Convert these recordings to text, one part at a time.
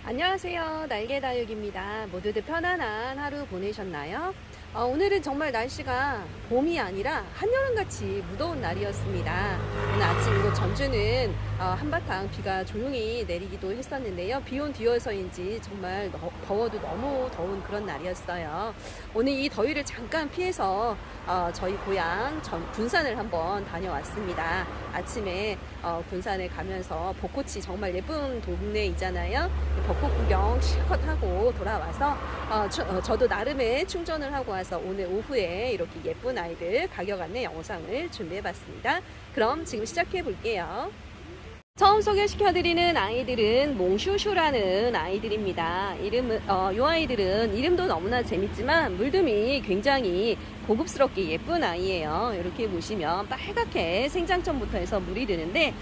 안녕하세요. 날개다육입니다. 모두들 편안한 하루 보내셨나요? 오늘은 정말 날씨가 봄이 아니라 한여름같이 무더운 날이었습니다. 오늘 아침 이곳 전주는 한바탕 비가 조용히 내리기도 했었는데요. 비 온 뒤여서인지 정말 더워도 너무 더운 그런 날이었어요. 오늘 이 더위를 잠깐 피해서 저희 고향 군산을 한번 다녀왔습니다. 아침에 군산에 가면서 벚꽃이 정말 예쁜 동네이잖아요. 벚꽃 구경 실컷 하고 돌아와서 저도 나름의 충전을 하고 와서 오늘 오후에 이렇게 예쁜 아이들 가격 안내 영상을 준비해봤습니다. 그럼 지금 시작해 볼게요. 처음 소개시켜드리는 아이들은 몽슈슈라는 아이들입니다. 이 아이들은 이름도 너무나 재밌지만 물듬이 굉장히 고급스럽게 예쁜 아이예요. 이렇게 보시면 빨갛게 생장점부터 해서 물이 드는데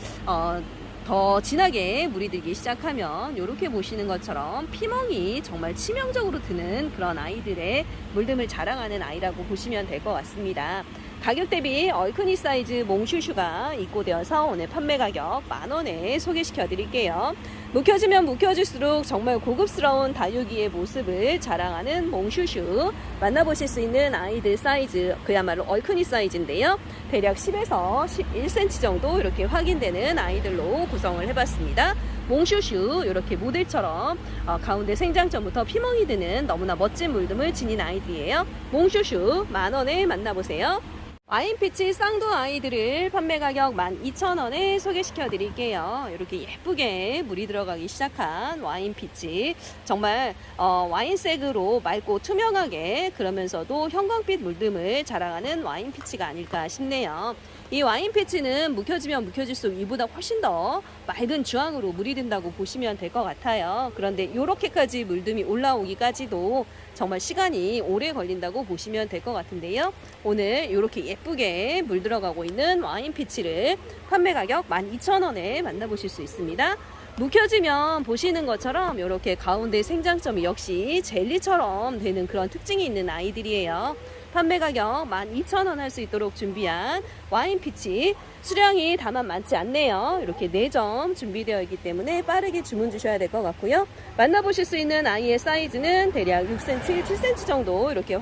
더 진하게 물이 들기 시작하면 이렇게 보시는 것처럼 피멍이 정말 치명적으로 드는 그런 아이들의 물듬을 자랑하는 아이라고 보시면 될 것 같습니다. 가격 대비 얼큰이 사이즈 몽슈슈가 입고되어서 오늘 판매 가격 10,000원에 소개시켜 드릴게요. 묵혀지면 묵혀질수록 정말 고급스러운 다육이의 모습을 자랑하는 몽슈슈, 만나보실 수 있는 아이들 사이즈 그야말로 얼큰이 사이즈인데요. 대략 10에서 11cm 정도 이렇게 확인되는 아이들로 구성을 해봤습니다. 몽슈슈 이렇게 모델처럼 가운데 생장점부터 피멍이 드는 너무나 멋진 물듬을 지닌 아이들이에요. 몽슈슈 10,000원에 만나보세요. 와인피치 쌍두 아이들을 판매 가격 12,000원에 소개시켜 드릴게요. 이렇게 예쁘게 물이 들어가기 시작한 와인피치, 정말 와인색으로 맑고 투명하게 그러면서도 형광빛 물듬을 자랑하는 와인피치가 아닐까 싶네요. 이 와인피치는 묵혀지면 묵혀질수록 이보다 훨씬 더 맑은 주황으로 물이 든다고 보시면 될 것 같아요. 그런데 이렇게까지 물듬이 올라오기까지도 정말 시간이 오래 걸린다고 보시면 될 것 같은데요. 오늘 이렇게 예쁘게 물 들어가고 있는 와인피치를 판매 가격 12,000원에 만나보실 수 있습니다. 묵혀지면 보시는 것처럼 이렇게 가운데 생장점이 역시 젤리처럼 되는 그런 특징이 있는 아이들이에요. 판매 가격 12,000원 할 수 있도록 준비한 와인피치, 수량이 다만 많지 않네요. 이렇게 4점 준비되어 있기 때문에 빠르게 주문 주셔야 될 것 같고요. 만나보실 수 있는 아이의 사이즈는 대략 6cm, 7cm 정도 이렇게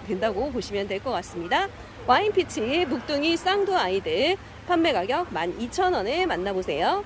된다고 보시면 될 것 같습니다. 와인피치 묵둥이 쌍두 아이들 판매 가격 12,000원에 만나보세요.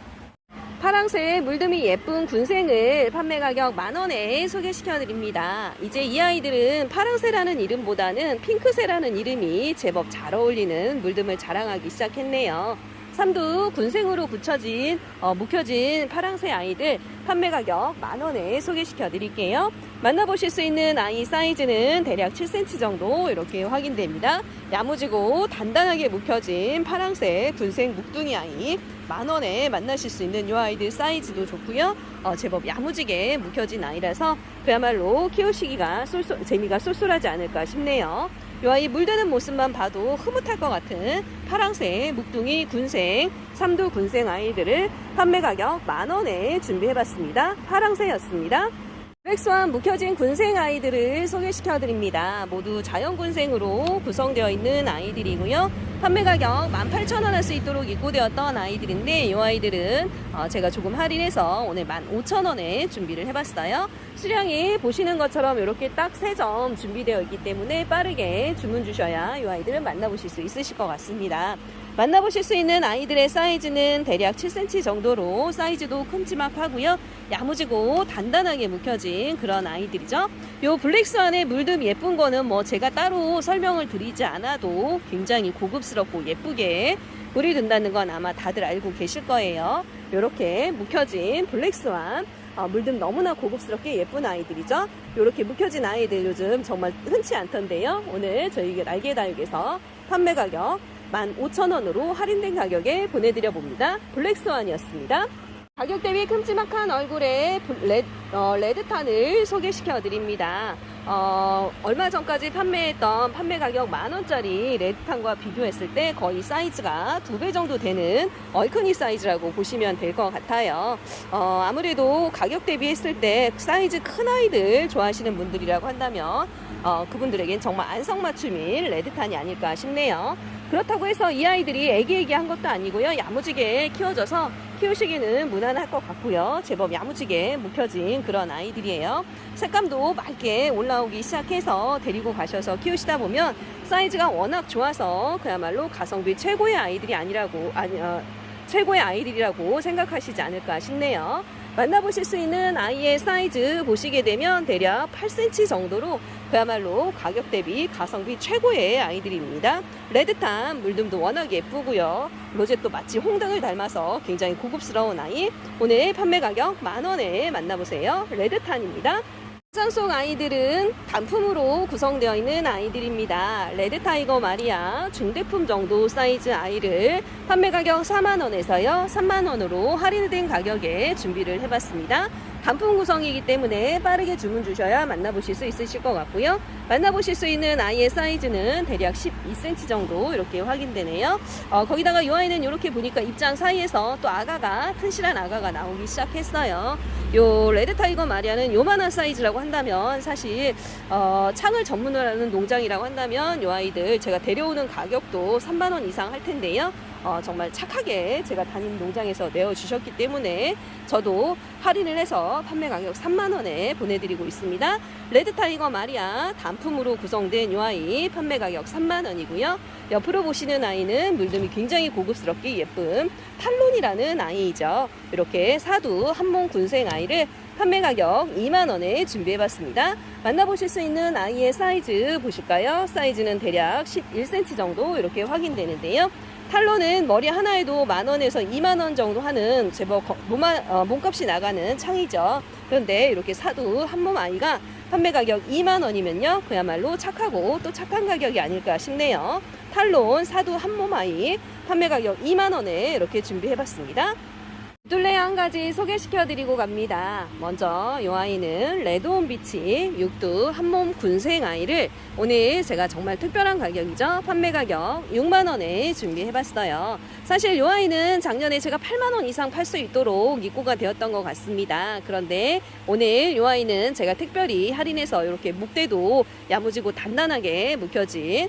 파랑새 물듬이 예쁜 군생을 판매 가격 10,000원에 소개시켜 드립니다. 이제 이 아이들은 파랑새라는 이름보다는 핑크새라는 이름이 제법 잘 어울리는 물듬을 자랑하기 시작했네요. 삼두 군생으로 묵혀진 파랑새 아이들 판매 가격 10,000원에 소개시켜 드릴게요. 만나보실 수 있는 아이 사이즈는 대략 7cm 정도 이렇게 확인됩니다. 야무지고 단단하게 묵혀진 파랑새 군생 묵둥이 아이 10,000원에 만나실 수 있는 이 아이들 사이즈도 좋고요. 제법 야무지게 묵혀진 아이라서 그야말로 키우시기가 재미가 쏠쏠하지 않을까 싶네요. 이 아이 물드는 모습만 봐도 흐뭇할 것 같은 파랑새 묵둥이 군생, 삼두 군생 아이들을 판매 가격 10,000원에 준비해봤습니다. 파랑새였습니다. 블랙스완 묵혀진 군생 아이들을 소개시켜 드립니다. 모두 자연군생으로 구성되어 있는 아이들이고요. 판매 가격 18,000원 할 수 있도록 입고되었던 아이들인데 이 아이들은 제가 조금 할인해서 오늘 15,000원에 준비를 해봤어요. 수량이 보시는 것처럼 이렇게 딱 3점 준비되어 있기 때문에 빠르게 주문 주셔야 이 아이들을 만나보실 수 있으실 것 같습니다. 만나보실 수 있는 아이들의 사이즈는 대략 7cm 정도로 사이즈도 큼지막하고요. 야무지고 단단하게 묵혀진 그런 아이들이죠. 요 블랙스완의 물듬 예쁜 거는 뭐 제가 따로 설명을 드리지 않아도 굉장히 고급스럽고 예쁘게 물이 든다는 건 아마 다들 알고 계실 거예요. 이렇게 묵혀진 블랙스완 물듬 너무나 고급스럽게 예쁜 아이들이죠. 이렇게 묵혀진 아이들 요즘 정말 흔치 않던데요. 오늘 저희 날개다육에서 판매 가격 15,000원으로 할인된 가격에 보내드려 봅니다. 블랙스완이었습니다. 가격 대비 큼지막한 얼굴의 레드탄을 소개시켜 드립니다. 얼마 전까지 판매했던 판매 가격 10,000원짜리 레드탄과 비교했을 때 거의 사이즈가 2배 정도 되는 얼큰이 사이즈라고 보시면 될 것 같아요. 아무래도 가격 대비했을 때 사이즈 큰 아이들 좋아하시는 분들이라고 한다면 그분들에겐 정말 안성맞춤인 레드탄이 아닐까 싶네요. 그렇다고 해서 이 아이들이 애기애기한 것도 아니고요. 야무지게 키워져서 키우시기는 무난할 것 같고요. 제법 야무지게 묵혀진 그런 아이들이에요. 색감도 맑게 올라오기 시작해서 데리고 가셔서 키우시다 보면 사이즈가 워낙 좋아서 그야말로 가성비 최고의 아이들이 최고의 아이들이라고 생각하시지 않을까 싶네요. 만나보실 수 있는 아이의 사이즈 보시게 되면 대략 8cm 정도로 그야말로 가격 대비 가성비 최고의 아이들입니다. 레드탄 물듬도 워낙 예쁘고요. 로zet도 마치 홍등을 닮아서 굉장히 고급스러운 아이. 오늘 판매 가격 10,000원에 만나보세요. 레드탄입니다. 시장 속 아이들은 단품으로 구성되어 있는 아이들입니다. 레드타이거 마리아 중대품 정도 사이즈 아이를 판매 가격 40,000원에서요 30,000원으로 할인된 가격에 준비를 해봤습니다. 단품 구성이기 때문에 빠르게 주문 주셔야 만나보실 수 있으실 것 같고요. 만나보실 수 있는 아이의 사이즈는 대략 12cm 정도 이렇게 확인되네요. 거기다가 이 아이는 이렇게 보니까 입장 사이에서 또 튼실한 아가가 나오기 시작했어요. 요 레드타이거 마리아는 요만한 사이즈라고 한다면 사실 창을 전문으로 하는 농장이라고 한다면 요 아이들 제가 데려오는 가격도 30,000원 이상 할 텐데요. 정말 착하게 제가 다니는 농장에서 내어주셨기 때문에 저도 할인을 해서 판매 가격 30,000원에 보내드리고 있습니다. 레드타이거 마리아 단품으로 구성된 이 아이 판매 가격 30,000원이고요. 옆으로 보시는 아이는 물듬이 굉장히 고급스럽게 예쁜 탈론이라는 아이이죠. 이렇게 사두 한몸 군생 아이를 판매 가격 20,000원에 준비해봤습니다. 만나보실 수 있는 아이의 사이즈 보실까요? 사이즈는 대략 11cm 정도 이렇게 확인되는데요. 탈론은 머리 하나에도 10,000원에서 20,000원 정도 하는 제법 몸값이 나가는 창이죠. 그런데 이렇게 사두 한몸 아이가 판매 가격 20,000원이면요. 그야말로 착하고 또 착한 가격이 아닐까 싶네요. 탈론 사두 한몸 아이 판매 가격 20,000원에 이렇게 준비해봤습니다. 둘레 한 가지 소개시켜드리고 갑니다. 먼저 이 아이는 레드온 비치 육두 한몸 군생 아이를 오늘 제가 정말 특별한 가격이죠. 판매 가격 60,000원에 준비해봤어요. 사실 이 아이는 작년에 제가 80,000원 이상 팔 수 있도록 입고가 되었던 것 같습니다. 그런데 오늘 이 아이는 제가 특별히 할인해서 이렇게 목대도 야무지고 단단하게 묵혀진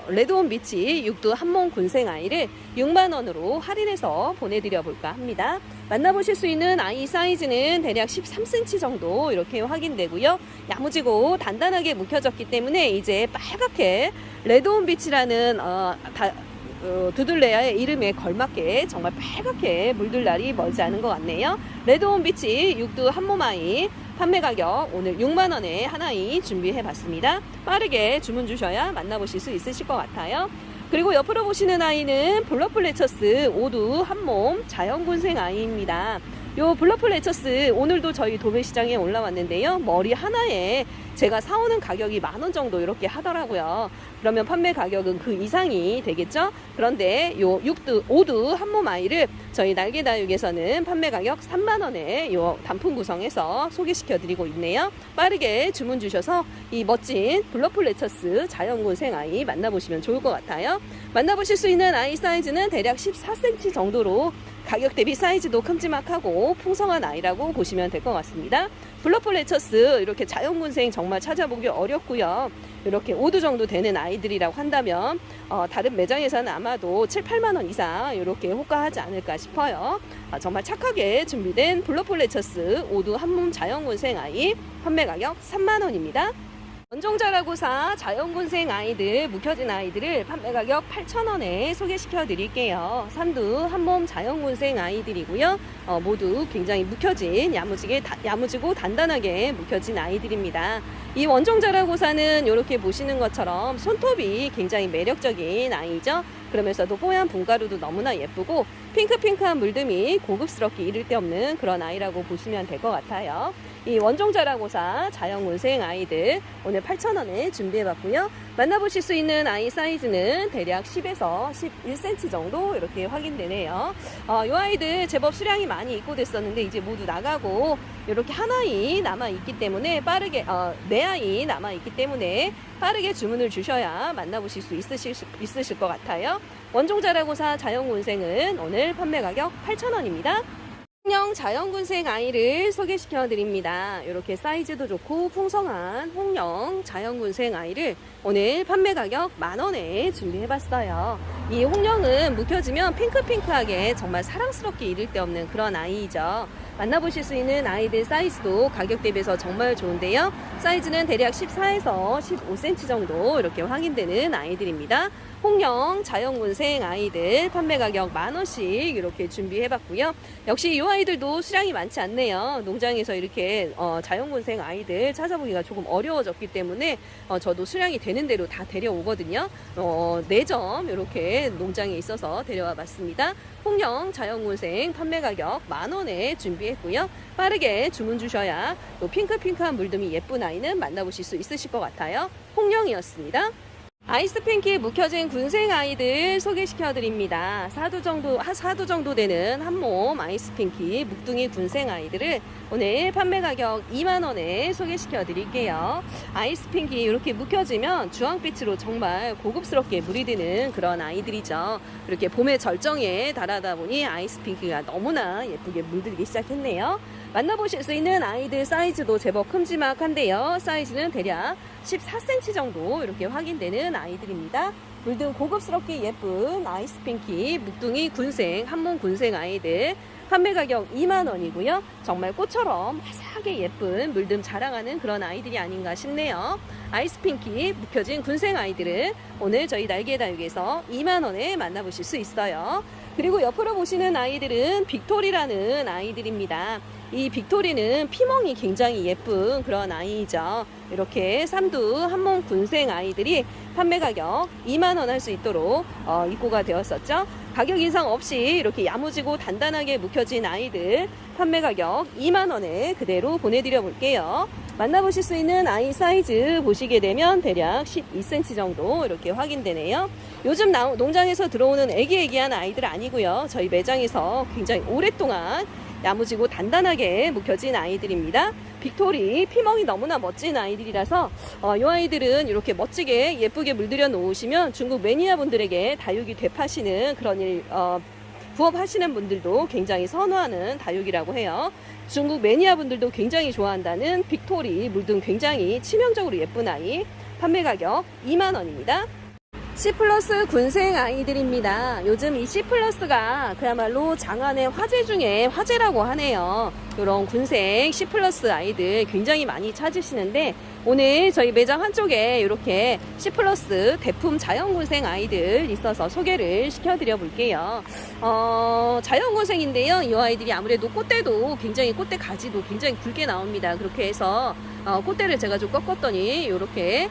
레드온 비치 육두 한몸 군생 아이를 60,000원으로 할인해서 보내드려 볼까 합니다. 만나보실 수 있는 아이 사이즈는 대략 13cm 정도 이렇게 확인되고요. 야무지고 단단하게 묵혀졌기 때문에 이제 빨갛게 레드온 비치라는 두들레아의 이름에 걸맞게 정말 빨갛게 물들 날이 멀지 않은 것 같네요. 레드온 비치 육두 한몸 아이 판매 가격 오늘 60,000원에 하나이 준비해봤습니다. 빠르게 주문 주셔야 만나보실 수 있으실 것 같아요. 그리고 옆으로 보시는 아이는 블러플레처스 오두 한몸 자연군생 아이입니다. 요 블러플레처스 오늘도 저희 도매시장에 올라왔는데요. 머리 하나에 제가 사오는 가격이 10,000원 정도 이렇게 하더라고요. 그러면 판매 가격은 그 이상이 되겠죠? 그런데 요 오두 한몸 아이를 저희 날개다육에서는 판매 가격 30,000원에 요 단품 구성해서 소개시켜 드리고 있네요. 빠르게 주문 주셔서 이 멋진 블러플레처스 자연군생 아이 만나보시면 좋을 것 같아요. 만나보실 수 있는 아이 사이즈는 대략 14cm 정도로 가격 대비 사이즈도 큼지막하고 풍성한 아이라고 보시면 될 것 같습니다. 블러플레처스 이렇게 자연군생 정말 찾아보기 어렵고요. 이렇게 5두 정도 되는 아이들이라고 한다면 다른 매장에서는 아마도 7-8만원 이상 이렇게 호가하지 않을까 싶어요. 정말 착하게 준비된 블러플레처스 5두 한몸 자연군생 아이 판매 가격 30,000원입니다. 원종자라고사 자연군생 아이들, 묵혀진 아이들을 판매 가격 8,000원에 소개시켜 드릴게요. 산두 한몸 자연군생 아이들이고요. 모두 굉장히 묵혀진 야무지고 단단하게 묵혀진 아이들입니다. 이 원종자라고사는 이렇게 보시는 것처럼 손톱이 굉장히 매력적인 아이죠. 그러면서도 뽀얀 분가루도 너무나 예쁘고 핑크핑크한 물듬이 고급스럽게 이를 데 없는 그런 아이라고 보시면 될 것 같아요. 이 원종자라고사 자연군생 아이들 오늘 8,000원에 준비해봤고요. 만나보실 수 있는 아이 사이즈는 대략 10에서 11cm 정도 이렇게 확인되네요. 이 아이들 제법 수량이 많이 입고됐었는데 이제 모두 나가고 이렇게 한 아이 남아있기 때문에 빠르게 네 아이 남아있기 때문에 빠르게 주문을 주셔야 만나보실 수 있으실 것 같아요. 원종자라고사 자연군생은 오늘 판매 가격 8,000원입니다. 홍영 자연군생 아이를 소개시켜 드립니다. 이렇게 사이즈도 좋고 풍성한 홍영 자연군생 아이를 오늘 판매 가격 10,000원에 준비해 봤어요. 이 홍영은 묵혀지면 핑크핑크하게 정말 사랑스럽게 이를 데 없는 그런 아이이죠. 만나보실 수 있는 아이들 사이즈도 가격 대비해서 정말 좋은데요. 사이즈는 대략 14에서 15cm 정도 이렇게 확인되는 아이들입니다. 홍영 자연군생 아이들 판매 가격 10,000원씩 이렇게 준비해 봤고요. 역시 이 아이들도 수량이 많지 않네요. 농장에서 이렇게 자연군생 아이들 찾아보기가 조금 어려워졌기 때문에 저도 수량이 되는 대로 다 데려오거든요. 4점 이렇게 농장에 있어서 데려와 봤습니다. 홍영 자연군생 판매 가격 10,000원에 준비했고요. 빠르게 주문 주셔야 또 핑크핑크한 물듬이 예쁜 아이는 만나보실 수 있으실 것 같아요. 홍영이었습니다. 아이스핑크에 묵혀진 군생 아이들 소개시켜 드립니다. 4두 정도 되는 한몸 아이스핑크 묵둥이 군생 아이들을 오늘 판매 가격 20,000원에 소개시켜 드릴게요. 아이스핑크 이렇게 묵혀지면 주황빛으로 정말 고급스럽게 물이 드는 그런 아이들이죠. 이렇게 봄의 절정에 달하다 보니 아이스핑크가 너무나 예쁘게 물들기 시작했네요. 만나보실 수 있는 아이들 사이즈도 제법 큼지막한데요. 사이즈는 대략 14cm 정도 이렇게 확인되는 아이들입니다. 물든 고급스럽게 예쁜 아이스핑크 묵둥이 군생 한몸 군생 아이들 판매 가격 20,000원이고요. 정말 꽃처럼 화사하게 예쁜 물듬 자랑하는 그런 아이들이 아닌가 싶네요. 아이스핑크 묵혀진 군생 아이들은 오늘 저희 날개다육에서 20,000원에 만나보실 수 있어요. 그리고 옆으로 보시는 아이들은 빅토리라는 아이들입니다. 이 빅토리는 피멍이 굉장히 예쁜 그런 아이이죠. 이렇게 삼두 한몸 군생 아이들이 판매 가격 20,000원 할 수 있도록 입고가 되었었죠. 가격 인상 없이 이렇게 야무지고 단단하게 묵혀진 아이들 판매 가격 20,000원에 그대로 보내드려 볼게요. 만나보실 수 있는 아이 사이즈 보시게 되면 대략 12cm 정도 이렇게 확인되네요. 요즘 농장에서 들어오는 애기애기한 아이들 아니고요. 저희 매장에서 굉장히 오랫동안 야무지고 단단하게 묵혀진 아이들입니다. 빅토리 피멍이 너무나 멋진 아이들이라서 이 아이들은 이렇게 멋지게 예쁘게 물들여 놓으시면 중국 매니아 분들에게 다육이 되파시는 그런 부업하시는 분들도 굉장히 선호하는 다육이라고 해요. 중국 매니아 분들도 굉장히 좋아한다는 빅토리 물등 굉장히 치명적으로 예쁜 아이 판매 가격 20,000원입니다. C+ 군생 아이들입니다. 요즘 이 C+가 그야말로 장안의 화제 중에 화제라고 하네요. 이런 군생 C+ 아이들 굉장히 많이 찾으시는데 오늘 저희 매장 한쪽에 이렇게 C+ 대품 자연군생 아이들 있어서 소개를 시켜드려 볼게요. 자연군생인데요. 이 아이들이 아무래도 꽃대도 굉장히 꽃대 가지도 굉장히 굵게 나옵니다. 그렇게 해서 꽃대를 제가 좀 꺾었더니 이렇게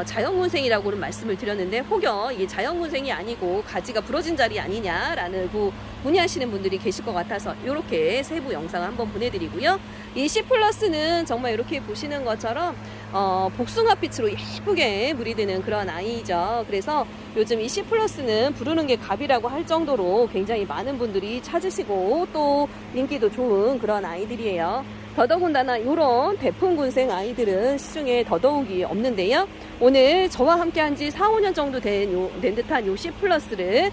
자연군생이라고는 말씀을 드렸는데 혹여 이게 자연군생이 아니고 가지가 부러진 자리 아니냐라는 문의하시는 분들이 계실 것 같아서 이렇게 세부 영상을 한번 보내드리고요. 이 C+는 정말 이렇게 보시는 것처럼 복숭아빛으로 예쁘게 물이 드는 그런 아이죠. 그래서 요즘 이 C+는 부르는 게 갑이라고 할 정도로 굉장히 많은 분들이 찾으시고 또 인기도 좋은 그런 아이들이에요. 더더군다나 이런 대품군생 아이들은 시중에 더더욱이 없는데요. 오늘 저와 함께 한 지 4, 5년 정도 된 듯한 요 C+를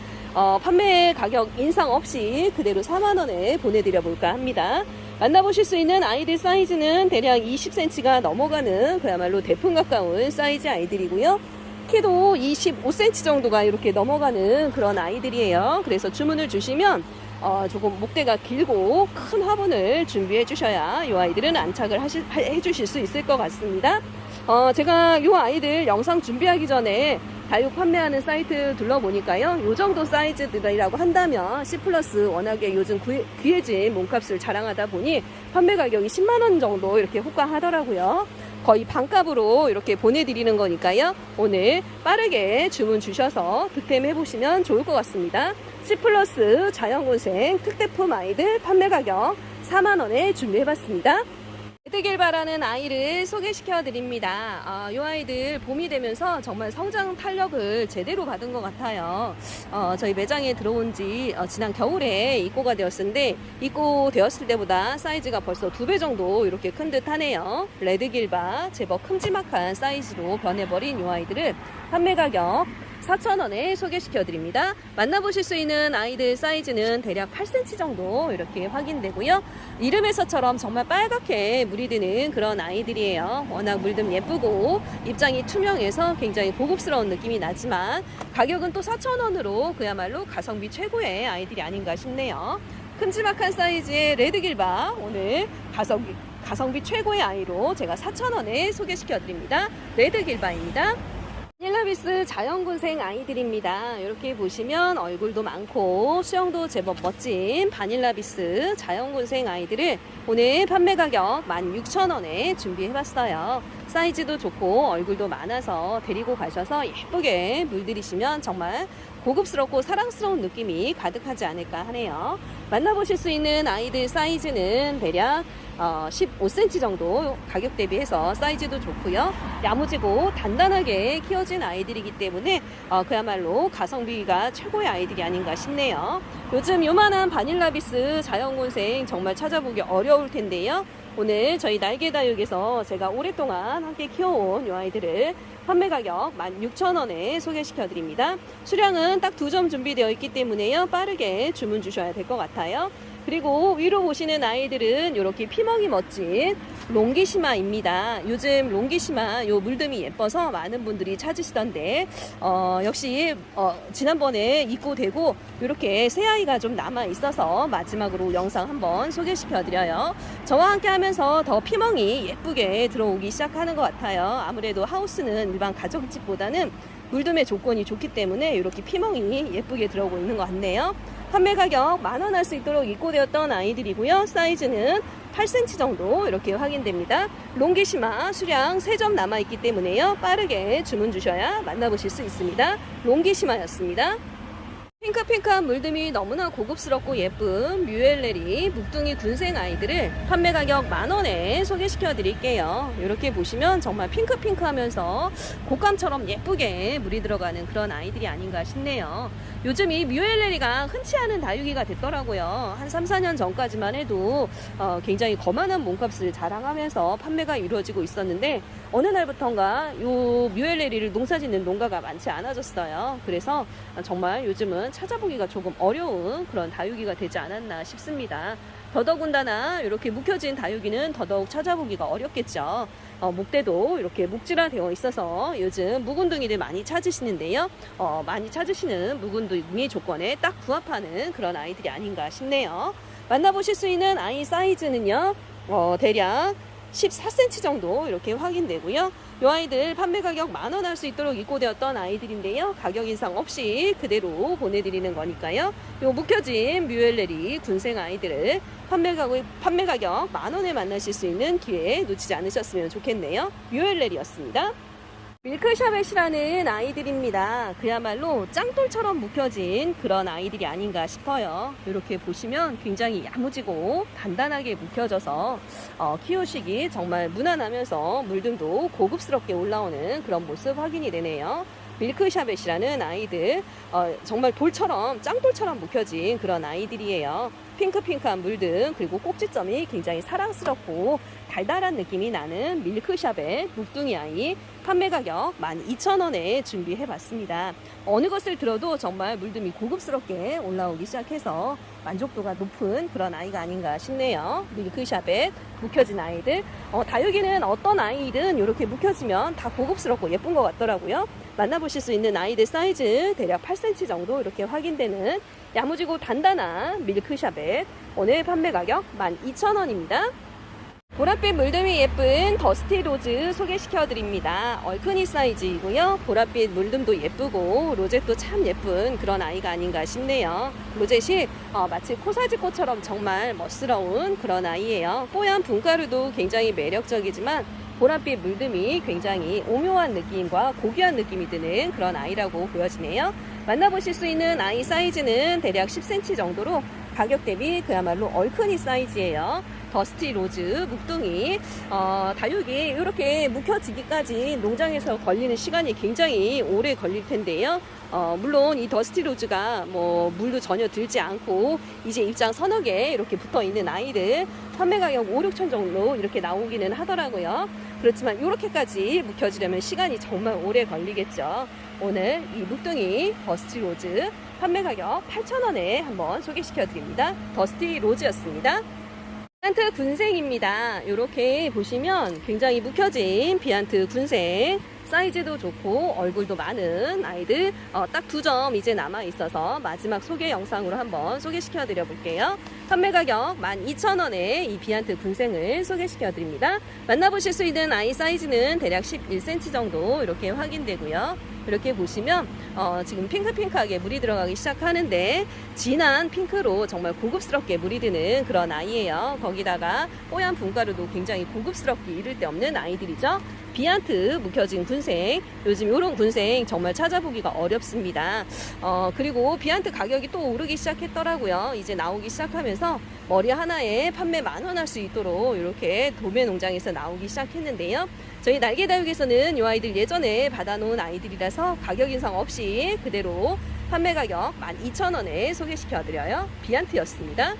판매 가격 인상 없이 그대로 40,000원에 보내드려 볼까 합니다. 만나보실 수 있는 아이들 사이즈는 대략 20cm가 넘어가는 그야말로 대품 가까운 사이즈 아이들이고요. 키도 25cm 정도가 이렇게 넘어가는 그런 아이들이에요. 그래서 주문을 주시면 조금 목대가 길고 큰 화분을 준비해 주셔야 이 아이들은 안착을 해주실 수 있을 것 같습니다. 제가 이 아이들 영상 준비하기 전에 다육 판매하는 사이트 둘러보니까요. 요 정도 사이즈들이라고 한다면 C+ 워낙에 요즘 귀해진 몸값을 자랑하다 보니 판매 가격이 100,000원 정도 이렇게 호가하더라고요. 거의 반값으로 이렇게 보내드리는 거니까요. 오늘 빠르게 주문 주셔서 득템해 보시면 좋을 것 같습니다. C+ 자연군생 특대품 아이들 판매 가격 40,000원에 준비해봤습니다. 되길 바라는 아이를 소개시켜 드립니다. 이 아이들 봄이 되면서 정말 성장 탄력을 제대로 받은 것 같아요. 저희 매장에 들어온 지 지난 겨울에 입고가 되었는데 입고되었을 때보다 사이즈가 벌써 2배 정도 이렇게 큰 듯 하네요. 레드길바 제법 큼지막한 사이즈로 변해버린 이 아이들은 판매 가격 4,000원에 소개시켜 드립니다. 만나보실 수 있는 아이들 사이즈는 대략 8cm 정도 이렇게 확인되고요. 이름에서처럼 정말 빨갛게 물이 드는 그런 아이들이에요. 워낙 물듬 예쁘고 입장이 투명해서 굉장히 고급스러운 느낌이 나지만 가격은 또 4,000원으로 그야말로 가성비 최고의 아이들이 아닌가 싶네요. 큼지막한 사이즈의 레드길바 오늘 가성비 최고의 아이로 제가 4,000원에 소개시켜 드립니다. 레드길바입니다. 바닐라비스 자연군생 아이들입니다. 이렇게 보시면 얼굴도 많고 수영도 제법 멋진 바닐라비스 자연군생 아이들을 오늘 판매 가격 16,000원에 준비해봤어요. 사이즈도 좋고 얼굴도 많아서 데리고 가셔서 예쁘게 물들이시면 정말 고급스럽고 사랑스러운 느낌이 가득하지 않을까 하네요. 만나보실 수 있는 아이들 사이즈는 대략 15cm 정도 가격 대비해서 사이즈도 좋고요. 야무지고 단단하게 키워진 아이들이기 때문에 그야말로 가성비가 최고의 아이들이 아닌가 싶네요. 요즘 요만한 바닐라비스 자연군생 정말 찾아보기 어려울 텐데요. 오늘 저희 날개다육에서 제가 오랫동안 함께 키워온 이 아이들을 판매 가격 16,000원에 소개시켜 드립니다. 수량은 딱 2점 준비되어 있기 때문에요. 빠르게 주문 주셔야 될 것 같아요. 그리고 위로 보시는 아이들은 이렇게 피멍이 멋진 롱기시마입니다. 요즘 롱기시마 요 물듬이 예뻐서 많은 분들이 찾으시던데 역시 지난번에 입고되고 이렇게 새아이가 좀 남아 있어서 마지막으로 영상 한번 소개시켜 드려요. 저와 함께 하면서 더 피멍이 예쁘게 들어오기 시작하는 것 같아요. 아무래도 하우스는 일반 가정집보다는 물듬의 조건이 좋기 때문에 이렇게 피멍이 예쁘게 들어오고 있는 것 같네요. 판매 가격 10,000원 할 수 있도록 입고되었던 아이들이고요. 사이즈는 8cm 정도 이렇게 확인됩니다. 롱기시마 수량 3점 남아있기 때문에요. 빠르게 주문 주셔야 만나보실 수 있습니다. 롱기시마였습니다. 핑크핑크한 물듬이 너무나 고급스럽고 예쁜 뮤엘레리 묵둥이 군생 아이들을 판매 가격 10,000원에 소개시켜 드릴게요. 이렇게 보시면 정말 핑크핑크하면서 곶감처럼 예쁘게 물이 들어가는 그런 아이들이 아닌가 싶네요. 요즘 이 뮤엘레리가 흔치 않은 다육이가 됐더라고요. 한 3, 4년 전까지만 해도 굉장히 거만한 몸값을 자랑하면서 판매가 이루어지고 있었는데 어느 날부턴가 요 뮤엘레리를 농사짓는 농가가 많지 않아졌어요. 그래서 정말 요즘은 찾아보기가 조금 어려운 그런 다육이가 되지 않았나 싶습니다. 더더군다나 이렇게 묵혀진 다육이는 더더욱 찾아보기가 어렵겠죠. 목대도 이렇게 묵지라 되어 있어서 요즘 묵은둥이들 많이 찾으시는데요. 많이 찾으시는 묵은둥이 조건에 딱 부합하는 그런 아이들이 아닌가 싶네요. 만나보실 수 있는 아이 사이즈는요. 대략 14cm 정도 이렇게 확인되고요. 이 아이들 판매 가격 10,000원 할 수 있도록 입고되었던 아이들인데요. 가격 인상 없이 그대로 보내드리는 거니까요. 요 묵혀진 뮤엘레리 군생 아이들을 판매 가격 10,000원에 만나실 수 있는 기회 놓치지 않으셨으면 좋겠네요. 뮤엘레리였습니다. 밀크샤벳이라는 아이들입니다. 그야말로 짱돌처럼 묵혀진 그런 아이들이 아닌가 싶어요. 이렇게 보시면 굉장히 야무지고 단단하게 묵혀져서 키우시기 정말 무난하면서 물들도 고급스럽게 올라오는 그런 모습 확인이 되네요. 밀크샤벳이라는 아이들 정말 돌처럼 짱돌처럼 묵혀진 그런 아이들이에요. 핑크핑크한 물등 그리고 꼭지점이 굉장히 사랑스럽고 달달한 느낌이 나는 밀크샤벳 묵둥이 아이 판매 가격 12,000원에 준비해봤습니다. 어느 것을 들어도 정말 물듬이 고급스럽게 올라오기 시작해서 만족도가 높은 그런 아이가 아닌가 싶네요. 밀크샤벳 묵혀진 아이들 다육이는 어떤 아이든 이렇게 묵혀지면 다 고급스럽고 예쁜 것 같더라고요. 만나보실 수 있는 아이들 사이즈 대략 8cm 정도 이렇게 확인되는 야무지고 단단한 밀크샤벳 오늘 판매 가격 12,000원입니다. 보랏빛 물듬이 예쁜 더스티 로즈 소개시켜 드립니다. 얼큰이 사이즈이고요. 보랏빛 물듬도 예쁘고 로zet도 참 예쁜 그런 아이가 아닌가 싶네요. 로zet이 마치 코사지꽃처럼 정말 멋스러운 그런 아이예요. 뽀얀 분가루도 굉장히 매력적이지만 보랏빛 물듬이 굉장히 오묘한 느낌과 고귀한 느낌이 드는 그런 아이라고 보여지네요. 만나보실 수 있는 아이 사이즈는 대략 10cm 정도로 가격 대비 그야말로 얼큰이 사이즈예요. 더스티 로즈 묵둥이. 다육이 이렇게 묵혀지기까지 농장에서 걸리는 시간이 굉장히 오래 걸릴 텐데요. 물론 이 더스티 로즈가 뭐 물도 전혀 들지 않고 이제 입장 서너 개 이렇게 붙어 있는 아이들 판매 가격 5, 6천 정도 이렇게 나오기는 하더라고요. 그렇지만 이렇게까지 묵혀지려면 시간이 정말 오래 걸리겠죠. 오늘 이 묵둥이 더스티 로즈 판매 가격 8,000원에 한번 소개시켜 드립니다. 더스티 로즈였습니다. 비안트 군생입니다. 이렇게 보시면 굉장히 묵혀진 비안트 군생, 사이즈도 좋고 얼굴도 많은 아이들 딱 2점 이제 남아 있어서 마지막 소개 영상으로 한번 소개시켜 드려 볼게요. 판매 가격 12,000원에 이 비안트 군생을 소개시켜 드립니다. 만나보실 수 있는 아이 사이즈는 대략 11cm 정도 이렇게 확인되고요. 이렇게 보시면 지금 핑크핑크하게 물이 들어가기 시작하는데 진한 핑크로 정말 고급스럽게 물이 드는 그런 아이예요. 거기다가 뽀얀 분가루도 굉장히 고급스럽게 이를 데 없는 아이들이죠. 비안트 묵혀진 군생, 요즘 이런 군생 정말 찾아보기가 어렵습니다. 그리고 비안트 가격이 또 오르기 시작했더라고요. 이제 나오기 시작하면서 머리 하나에 판매 10,000원 할 수 있도록 이렇게 도매 농장에서 나오기 시작했는데요. 저희 날개다육에서는 이 아이들 예전에 받아놓은 아이들이라서 가격 인상 없이 그대로 판매 가격 12,000원에 소개시켜드려요. 비안트였습니다.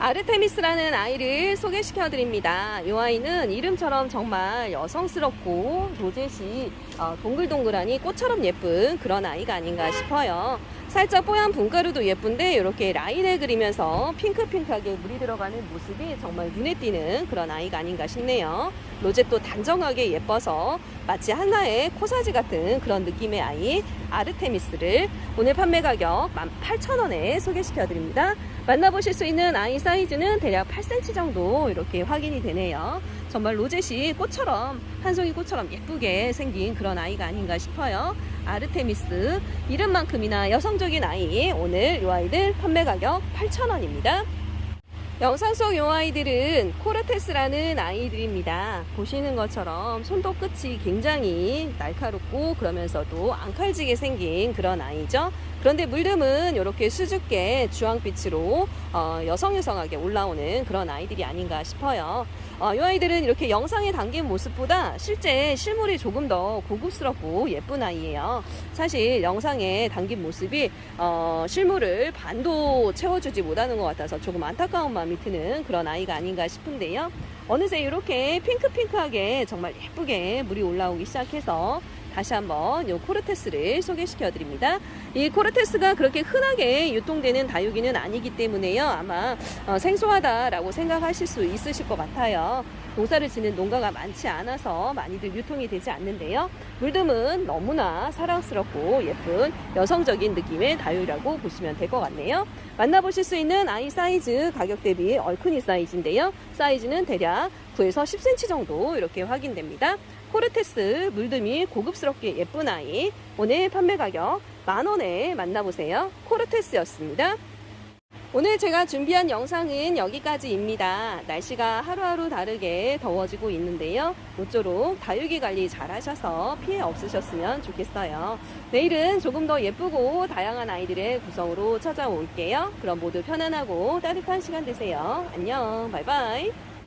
아르테미스라는 아이를 소개시켜 드립니다. 이 아이는 이름처럼 정말 여성스럽고 로zet이 동글동글하니 꽃처럼 예쁜 그런 아이가 아닌가 싶어요. 살짝 뽀얀 분가루도 예쁜데 이렇게 라인을 그리면서 핑크핑크하게 물이 들어가는 모습이 정말 눈에 띄는 그런 아이가 아닌가 싶네요. 로zet도 단정하게 예뻐서 마치 하나의 코사지 같은 그런 느낌의 아이 아르테미스를 오늘 판매 가격 18,000원에 소개시켜 드립니다. 만나보실 수 있는 아이 사이즈는 대략 8cm 정도 이렇게 확인이 되네요. 정말 로zet이 꽃처럼 한 송이 꽃처럼 예쁘게 생긴 그런 아이가 아닌가 싶어요. 아르테미스 이름만큼이나 여성적인 아이, 오늘 이 아이들 판매 가격 8,000원입니다. 영상 속 이 아이들은 코르테스라는 아이들입니다. 보시는 것처럼 손톱 끝이 굉장히 날카롭고 그러면서도 앙칼지게 생긴 그런 아이죠. 그런데 물듬은 이렇게 수줍게 주황빛으로 여성여성하게 올라오는 그런 아이들이 아닌가 싶어요. 이 아이들은 이렇게 영상에 담긴 모습보다 실제 실물이 조금 더 고급스럽고 예쁜 아이예요. 사실 영상에 담긴 모습이 실물을 반도 채워주지 못하는 것 같아서 조금 안타까운 마음이 드는 그런 아이가 아닌가 싶은데요. 어느새 이렇게 핑크핑크하게 정말 예쁘게 물이 올라오기 시작해서 다시 한번 이 코르테스를 소개시켜 드립니다. 이 코르테스가 그렇게 흔하게 유통되는 다육이는 아니기 때문에요. 아마 생소하다라고 생각하실 수 있으실 것 같아요. 농사를 짓는 농가가 많지 않아서 많이들 유통이 되지 않는데요. 물듬은 너무나 사랑스럽고 예쁜 여성적인 느낌의 다육이라고 보시면 될 것 같네요. 만나보실 수 있는 아이 사이즈 가격 대비 얼큰이 사이즈인데요. 사이즈는 대략 9에서 10cm 정도 이렇게 확인됩니다. 코르테스 물듬이 고급스럽게 예쁜 아이, 오늘 판매 가격 10,000원에 만나보세요. 코르테스였습니다. 오늘 제가 준비한 영상은 여기까지입니다. 날씨가 하루하루 다르게 더워지고 있는데요. 모쪼록 다육이 관리 잘 하셔서 피해 없으셨으면 좋겠어요. 내일은 조금 더 예쁘고 다양한 아이들의 구성으로 찾아올게요. 그럼 모두 편안하고 따뜻한 시간 되세요. 안녕, 바이바이.